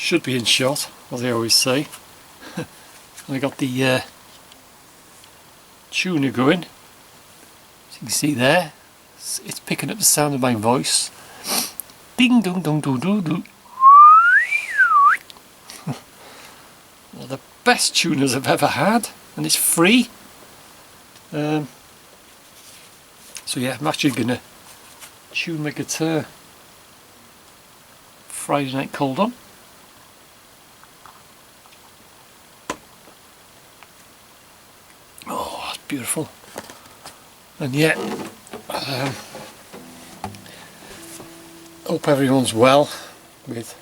should be in shot, as I always say. And I got the tuner going, as you can see there. It's picking up the sound of my voice. Ding dong dong doo doo doo. One of the best tuners I've ever had, and it's free. So yeah, I'm actually gonna tune my guitar Friday night cold on. Oh, that's beautiful. And yeah, hope everyone's well with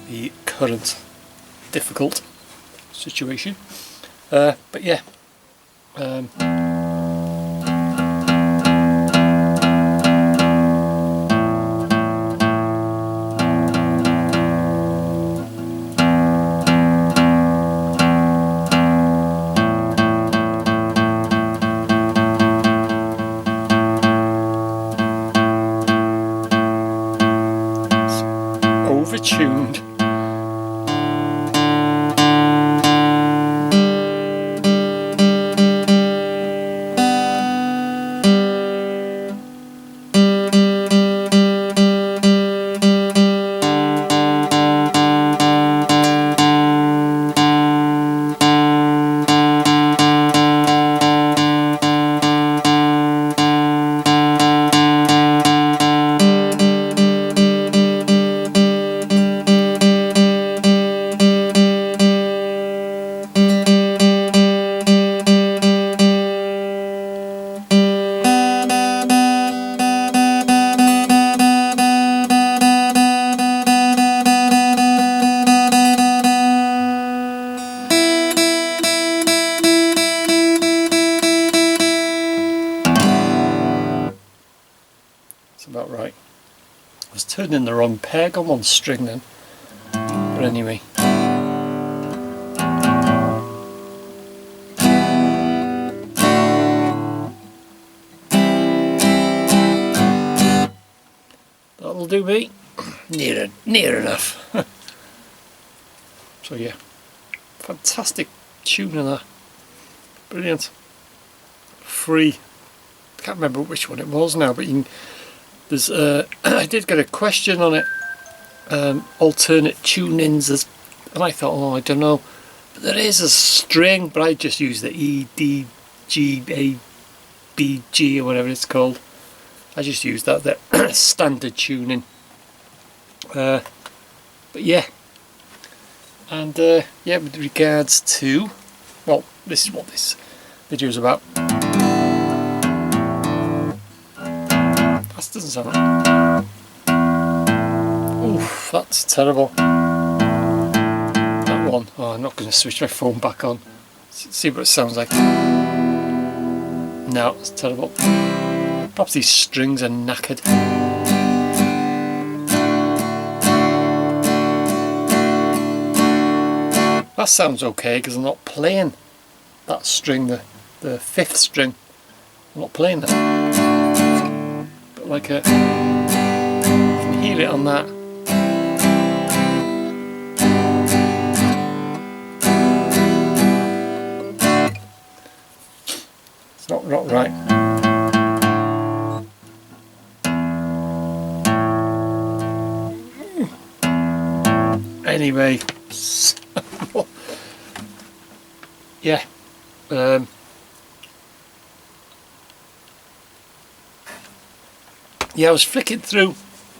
the current difficult situation. But yeah, overtuned. That's about right. I was turning the wrong peg on one string then. But anyway. That'll do me. Near enough. So yeah. Fantastic tuner that. Brilliant. Free. I can't remember which one it was now, but you can, there's I did get a question on it, alternate tunings, and I thought, oh, I don't know, but there is a string, but I just use the E, D, G, A, B, G, or whatever it's called. I just use that, the standard tuning. But yeah, and yeah, with regards to, well, this is what this video is about. That doesn't sound right. Oof, that's terrible. That one. Oh, I'm not going to switch my phone back on. See what it sounds like. No, it's terrible. Perhaps these strings are knackered. That sounds okay because I'm not playing that string, the fifth string. I'm not playing that. Like you can hear it on that. It's not right. Anyway, yeah. Yeah, I was flicking through,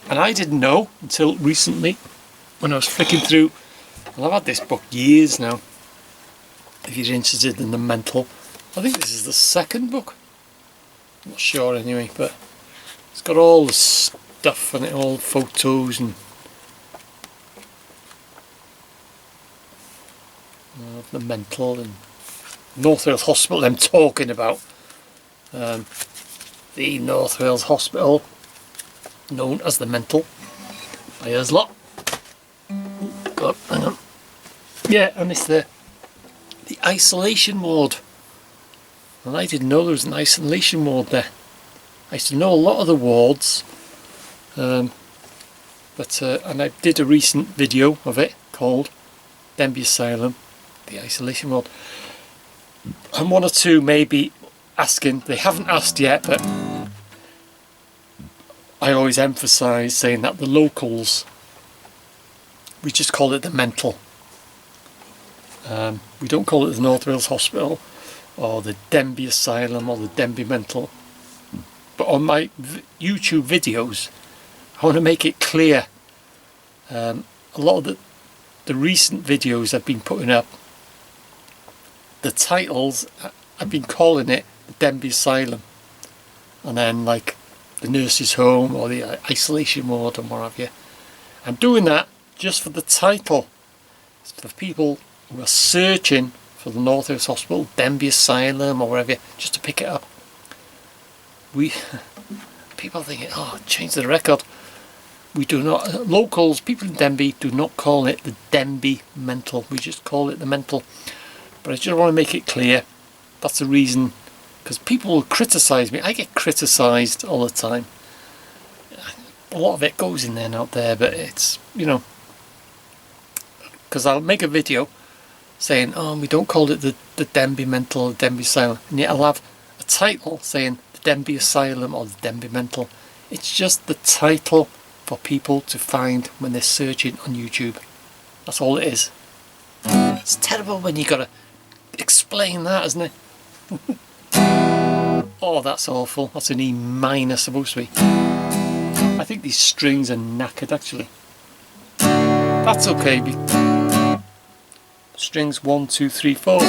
and I didn't know until recently when I was flicking through, and I've had this book years now, if you're interested in the mental. I think this is the second book, I'm not sure anyway, but it's got all the stuff in it, all photos and the mental and North Wales Hospital I'm talking about. The North Wales Hospital, known as the Mental by us lot. Oh, hang on. Yeah, and it's the isolation ward. And I didn't know there was an isolation ward there. I used to know a lot of the wards, But and I did a recent video of it called Denbigh Asylum, the isolation ward, and one or two may be asking, they haven't asked yet, but I always emphasise saying that the locals, we just call it the mental. We don't call it the North Wales Hospital or the Denbigh Asylum or the Denbigh Mental. But on my YouTube videos, I want to make it clear. A lot of the recent videos I've been putting up, the titles, I've been calling it the Denbigh Asylum, and then like the nurse's home or the isolation ward and what have you. I'm doing that just for the title. It's for the people who are searching for the North Wales Hospital, Denbigh Asylum or whatever, just to pick it up. People thinking, oh, change the record. We do not, locals, people in Denbigh do not call it the Denbigh Mental. We just call it the Mental. But I just want to make it clear, that's the reason, because people will criticise me. I get criticised all the time. A lot of it goes in there and out there, but it's, you know, because I'll make a video saying, oh, we don't call it the Denbigh Mental or Denbigh Asylum, and yet I'll have a title saying the Denbigh Asylum or the Denbigh Mental. It's just the title for people to find when they're searching on YouTube. That's all it is. It's terrible when you gotta explain that, isn't it? Oh, that's awful. That's an E minor supposed to be. I think these strings are knackered actually. That's okay. Strings 1, 2, 3, 4.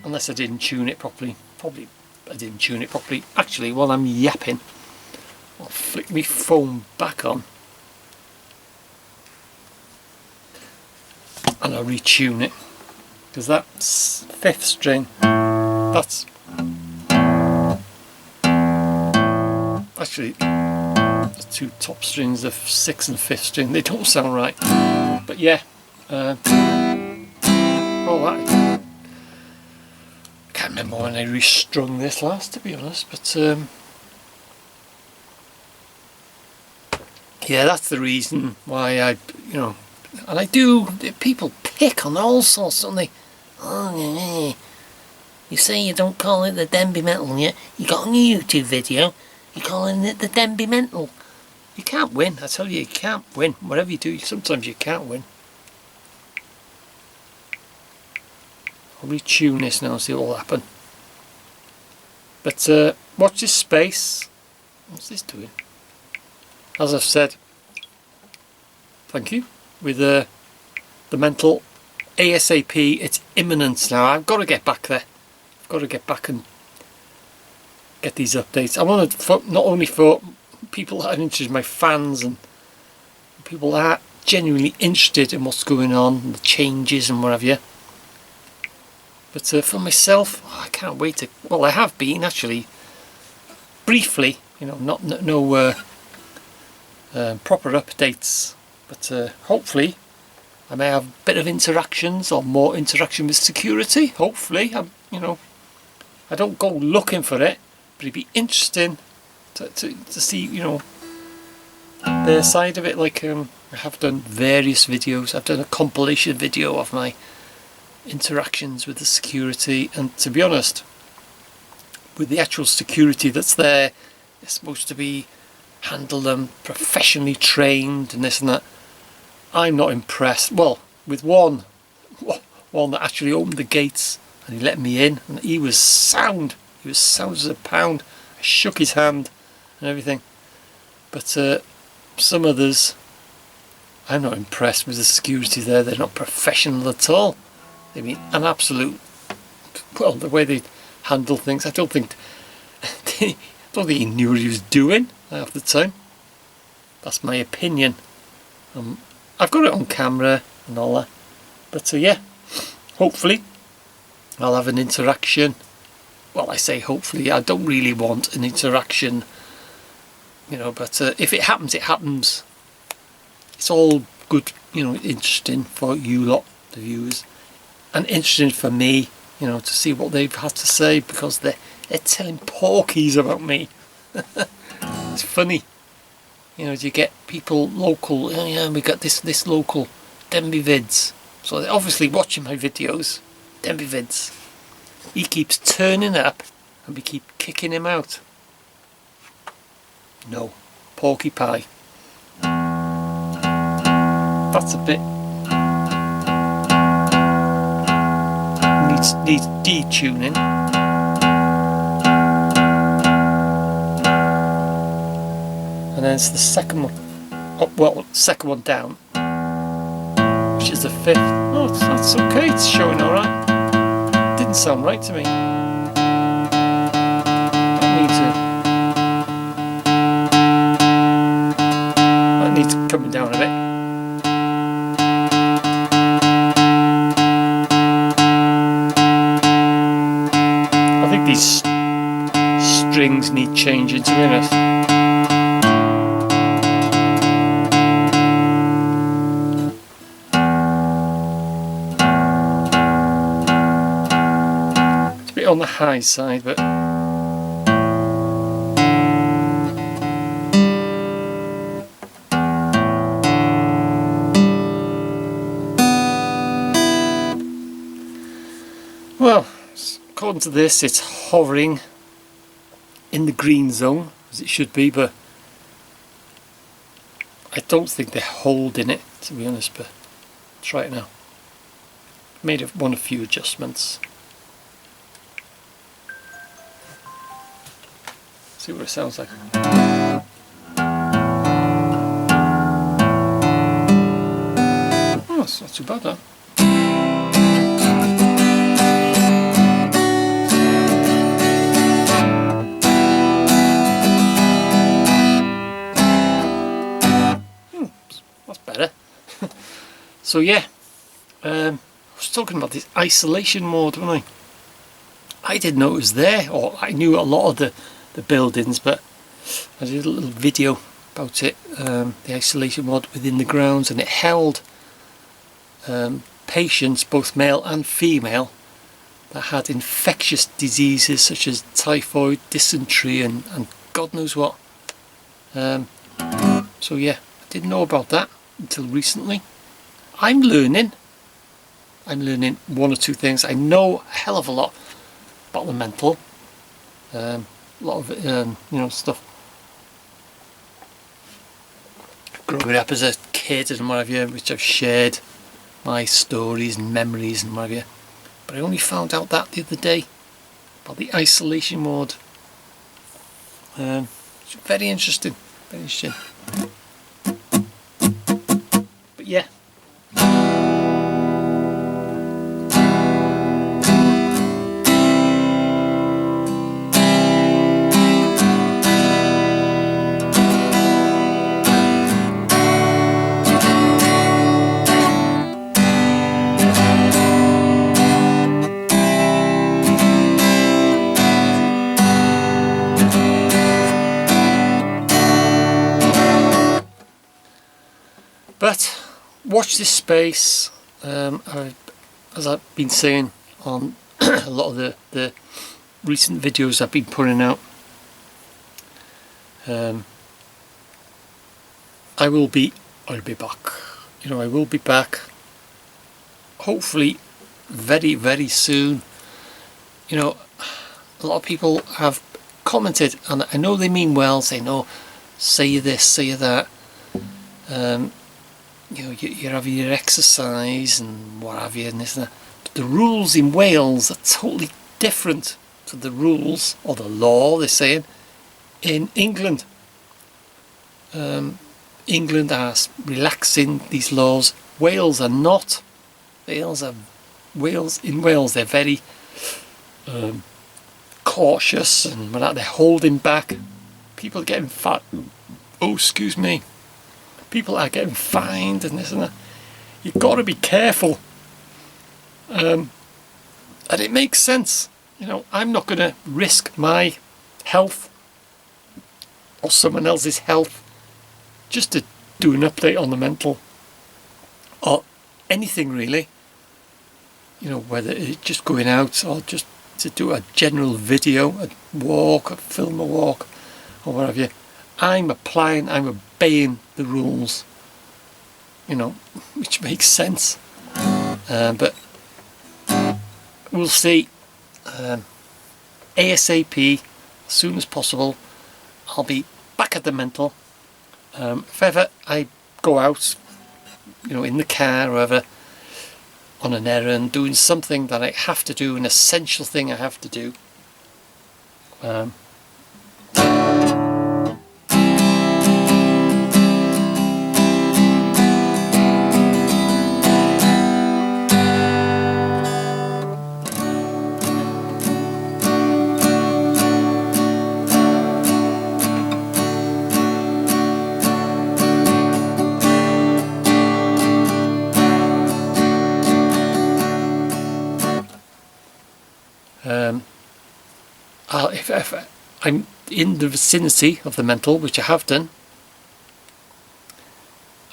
Unless I didn't tune it properly. Probably I didn't tune it properly. Actually, while I'm yapping, I'll flick my phone back on and I'll retune it, because that's 5th string. That's actually the two top strings, the 6th and 5th string. They don't sound right, but yeah. All that. I can't remember when I restrung this last, to be honest, but yeah, that's the reason why I, you know, and I do, people pick on all sorts, don't they? Oh, yeah. You say you don't call it the Denbigh Mental yet, you got a new YouTube video, you're calling it the Denbigh Mental. You can't win, I tell you can't win. Whatever you do, sometimes you can't win. I'll retune this now and see what will happen. But watch this space. What's this doing? As I've said, thank you, with the Mental ASAP. It's imminent now. I've got to get back there. I've got to get back and get these updates. I want to, not only for people that are interested, my fans and people that are genuinely interested in what's going on and the changes and what have you, but for myself, I can't wait to, well, I have been actually briefly, you know, no proper updates, but hopefully I may have a bit of interactions or more interaction with security. Hopefully, you know, I don't go looking for it, but it'd be interesting to see, you know, their side of it. Like I have done various videos. I've done a compilation video of my interactions with the security, and to be honest, with the actual security that's there, it's supposed to be handle them professionally trained and this and that. I'm not impressed. Well, with one that actually opened the gates and he let me in, and he was sound. He was sound as a pound. I shook his hand and everything. But some others, I'm not impressed with the security there. They're not professional at all. I mean, an absolute, well, the way they handle things, I don't think he knew what he was doing half the time. That's my opinion. I've got it on camera and all that, but yeah, hopefully I'll have an interaction. Well, I say hopefully, I don't really want an interaction, you know, but if it happens, it happens. It's all good, you know, interesting for you lot, the viewers, and interesting for me, you know, to see what they've had to say, because they're telling porkies about me. It's funny. You know, you get people local, oh yeah, we got this local Denbigh vids. So they're obviously watching my videos. Denbigh vids. He keeps turning up and we keep kicking him out. No. Porky pie. That's a bit... needs detuning. And then it's the second one. Oh, well, second one down, which is the fifth. Oh, that's okay. It's showing all right. Didn't sound right to me. That needs coming down a bit. I think these strings need changing, to be honest. On the high side, but well, according to this, it's hovering in the green zone as it should be, but I don't think they're holding it, to be honest. But try it now. Made a few adjustments. See what it sounds like. Oh, it's not too bad, that. That's better. So yeah, I was talking about this isolation mode, wasn't I? I didn't know it was there, or I knew a lot of the buildings, but I did a little video about it, the isolation mode within the grounds, and it held patients, both male and female, that had infectious diseases such as typhoid, dysentery, and God knows what. So yeah, I didn't know about that until recently. I'm learning one or two things. I know a hell of a lot about the mental. A lot of you know, stuff growing up as a kid and what have you, which I've shared my stories and memories and what have you. But I only found out that the other day about the isolation mode. It's very interesting, very interesting. But yeah. But watch this space. As I've been saying on a lot of the recent videos I've been putting out, I'll be back. You know, I will be back. Hopefully, very, very soon. You know, a lot of people have commented, and I know they mean well, saying, "Oh, say this, say that." You know, you're having your exercise and what have you, and this and that. But the rules in Wales are totally different to the rules or the law, they're saying, in England. England are relaxing these laws. Wales are not. In Wales they're very cautious, and they're holding back. People are getting fat. Oh, excuse me. People are getting fined and this and that. You've got to be careful. And it makes sense. You know, I'm not going to risk my health or someone else's health just to do an update on the mental or anything really. You know, whether it's just going out or just to do a general video, a walk, a film a walk or what have you. I'm obeying the rules, you know, which makes sense. But we'll see. ASAP, as soon as possible, I'll be back at the mental. If ever I go out, you know, in the car or ever on an errand, doing something that I have to do, an essential thing I have to do, if I'm in the vicinity of the mental, which I have done,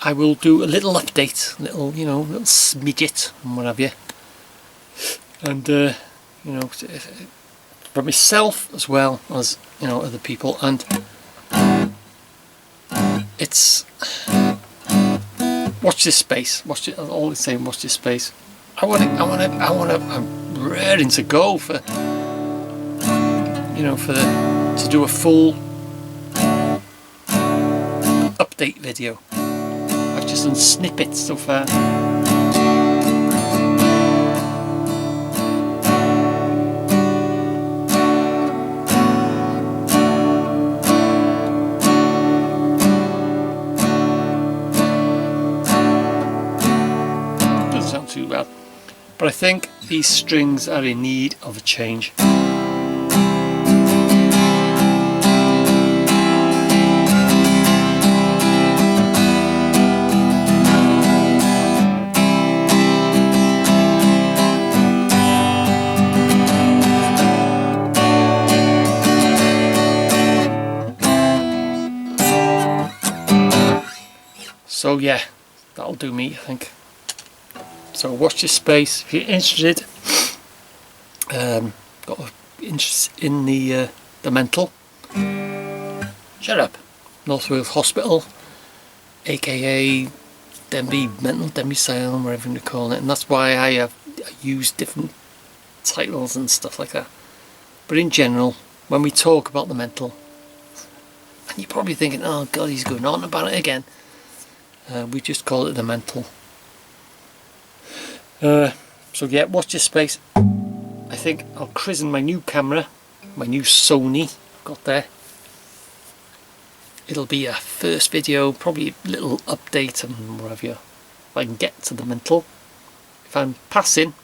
I will do a little update, little smidget and what have you, and you know, for myself as well as, you know, other people. And it's watch this space. Watch it. I'm always saying, watch this space. I'm raring to go for, you know, to do a full update video. I've just done snippets so far. Doesn't sound too bad, but I think these strings are in need of a change. So yeah, that'll do me, I think. So watch this space if you're interested. Got an interest in the mental. Shut up. North Wales Hospital, aka Denbigh Mental, Denbigh Asylum, whatever you call it, and that's why I use different titles and stuff like that. But in general, when we talk about the mental, and you're probably thinking, oh god, he's going on about it again. We just call it the mental. So yeah, watch this space. I think I'll christen my new camera, my new Sony got there. It'll be a first video, probably a little update and whatever, if I can get to the mental. If I'm passing,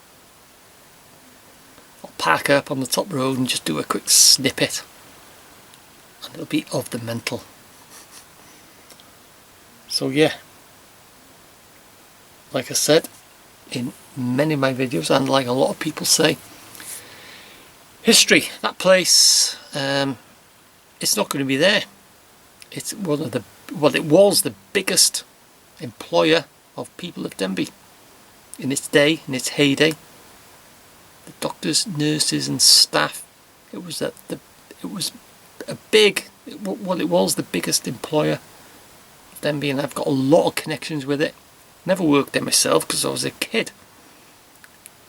I'll park up on the top road and just do a quick snippet, and it'll be of the mental. So yeah, like I said in many of my videos, and like a lot of people say, history, that place, it's not going to be there. It's one of the, well, it was the biggest employer of people of Denbigh in its day, in its heyday. The doctors, nurses and staff, it was the biggest employer of Denbigh, and I've got a lot of connections with it. Never worked there myself because I was a kid,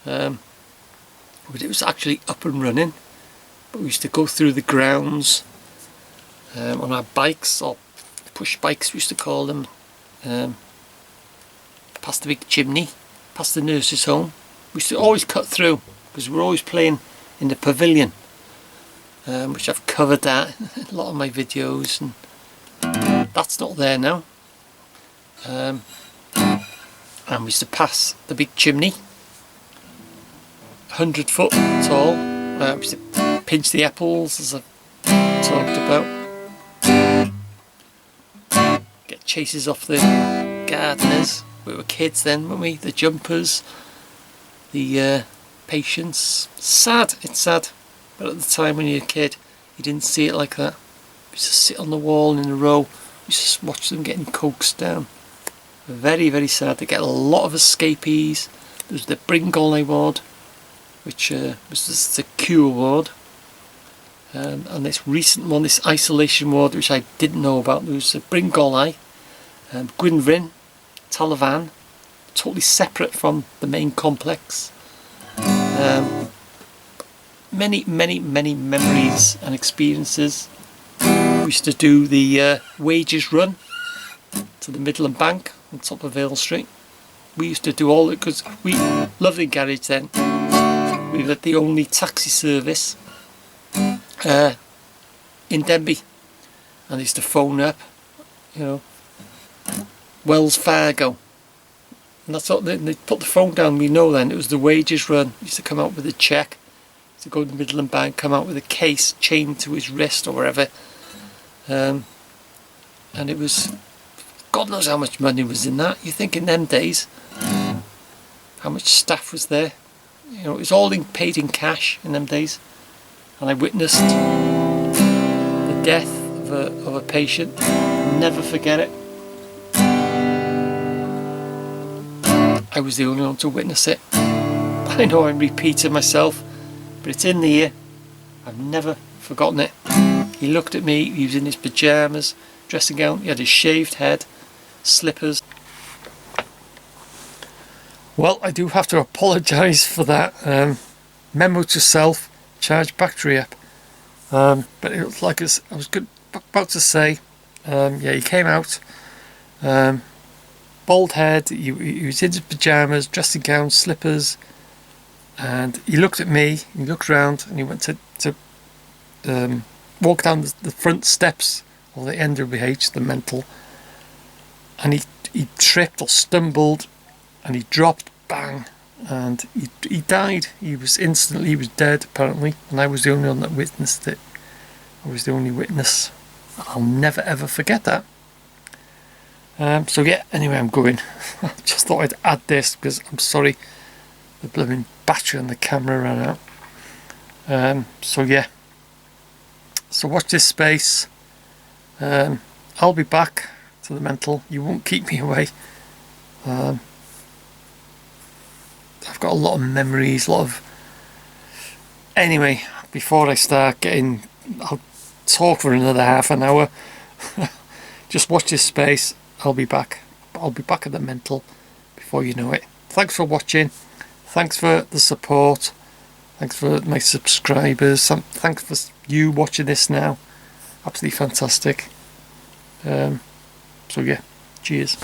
but it was actually up and running. But we used to go through the grounds on our bikes, or push bikes we used to call them, past the big chimney, past the nurse's home. We used to always cut through because we were always playing in the pavilion, which I've covered that in a lot of my videos, and that's not there now. And we used to pass the big chimney, 100 foot tall. We used to pinch the apples, as I've talked about. Get chases off the gardeners. We were kids then, weren't we? The jumpers, the patients. Sad, it's sad. But at the time when you're a kid, you didn't see it like that. We used to sit on the wall in a row. We used to watch them getting coaxed down. Very, very sad. They get a lot of escapees. There's the Bringolly ward, which was the secure ward. And this recent one, this isolation ward, which I didn't know about, there was Bringolai, Gwynfryn, Talavan, totally separate from the main complex. Many memories and experiences. We used to do the wages run to the Midland Bank on top of Vale Street. We used to do all it because we loved the garage then. We were the only taxi service in Denbigh, and they used to phone up, you know, Wells Fargo, and that's what they put the phone down. We know then it was the wages run. He used to come out with a cheque, to go to the Midland Bank, come out with a case chained to his wrist or wherever, and it was, God knows how much money was in that. You think in them days, how much staff was there? You know, it was all paid in cash in them days. And I witnessed the death of a patient. I'll never forget it. I was the only one to witness it. I know I'm repeating myself, but it's in the ear. I've never forgotten it. He looked at me, he was in his pyjamas, dressing gown, he had his shaved head, slippers. Well, I do have to apologise for that. Memo to self, charge battery up. But it was like I was about to say, yeah, he came out, bald head, he was in his pyjamas, dressing gown, slippers, and he looked at me, he looked around, and he went to walk down the front steps of the NWH, the mental, and he tripped or stumbled, and he dropped, bang, and he died. He was dead apparently, and I was the only one that witnessed it. I was the only witness. I'll never ever forget that. So yeah, anyway, I'm going. I just thought I'd add this because I'm sorry the blooming battery on the camera ran out. So yeah, so watch this space. I'll be back to the mental. You won't keep me away. I've got a lot of memories, Anyway, before I start I'll talk for another half an hour. Just watch this space. I'll be back. I'll be back at the mental before you know it. Thanks for watching. Thanks for the support. Thanks for my subscribers. Thanks for you watching this now. Absolutely fantastic. So yeah, cheers.